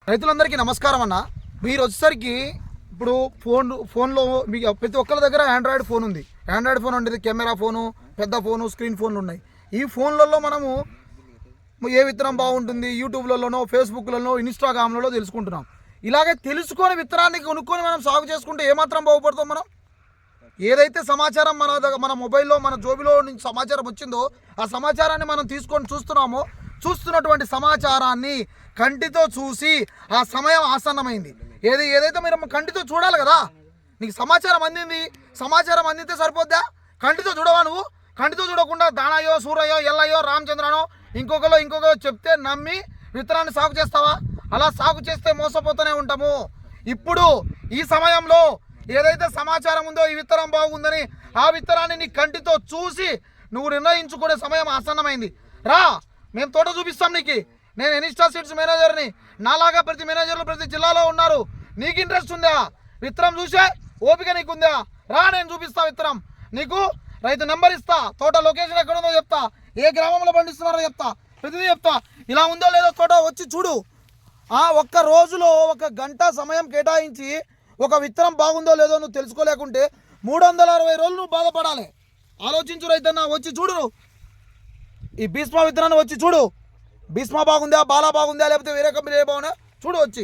రైతులందరికీ నమస్కారం అన్న. మీరు వచ్చేసరికి ఇప్పుడు ఫోన్లో మీకు ప్రతి ఒక్కరి దగ్గర ఆండ్రాయిడ్ ఫోన్ ఉంది. ఆండ్రాయిడ్ ఫోన్ ఉండేది కెమెరా ఫోను, పెద్ద ఫోను, స్క్రీన్ ఫోన్లు ఉన్నాయి. ఈ ఫోన్లలో మనము ఏ విత్తనం బాగుంటుంది యూట్యూబ్లలోనో, ఫేస్బుక్లలో, ఇన్స్టాగ్రామ్లలో తెలుసుకుంటున్నాం. ఇలాగే తెలుసుకొని విత్తనాన్ని కొనుక్కొని మనం సాగు చేసుకుంటే ఏమాత్రం బాగుపడతాం మనం. ఏదైతే సమాచారం మన మొబైల్లో మన జోబిలో నుంచి సమాచారం వచ్చిందో ఆ సమాచారాన్ని మనం తీసుకొని చూస్తున్నామో, చూస్తున్నటువంటి సమాచారాన్ని కంటితో చూసి ఆ సమయం ఆసన్నమైంది. ఏదైతే మీరు కంటితో చూడాలి కదా. నీకు సమాచారం అందింది, సమాచారం అందితే సరిపోద్దా? కంటితో చూడవా నువ్వు? కంటితో చూడకుండా దానయ్యో, సూరయ్యో, ఎల్లయ్యో, రామచంద్రనో ఇంకొకరో చెప్తే నమ్మి విత్తనాన్ని సాగు చేస్తావా? అలా సాగు చేస్తే మోసపోతూనే ఉంటాము. ఇప్పుడు ఈ సమయంలో ఏదైతే సమాచారం ఉందో ఈ విత్తనం బాగుందని ఆ విత్తనాన్ని నీ కంటితో చూసి నువ్వు నిర్ణయించుకునే సమయం ఆసన్నమైంది. రా, మేము తోట చూపిస్తాం నీకు. నేను ఎనిస్టా సీడ్స్ మేనేజర్ని. నాలాగా ప్రతి మేనేజర్లు ప్రతి జిల్లాలో ఉన్నారు. నీకు ఇంట్రెస్ట్ ఉందా? విత్తనం చూసే ఓపిక నీకుందా? రా, నేను చూపిస్తా విత్తనం నీకు. రైతు నెంబర్ ఇస్తా, తోట లొకేషన్ ఎక్కడ ఉందో చెప్తా, ఏ గ్రామంలో పండిస్తున్నారో చెప్తా, ప్రతిదీ చెప్తా. ఇలా ఉందో లేదో తోట వచ్చి చూడు. ఒక్క రోజులో 1 గంట సమయం కేటాయించి ఒక విత్తనం బాగుందో లేదో నువ్వు తెలుసుకోలేకుంటే 360 రోజులు నువ్వు బాధపడాలి. ఆలోచించు రైతన్నా, వచ్చి చూడు. ఈ భీష్మ విత్తనాన్ని వచ్చి చూడు. భీష్మ బాగుందా, బాలా బాగుందా, లేకపోతే వేరే కంపెనీ బాగుందా చూడు వచ్చి.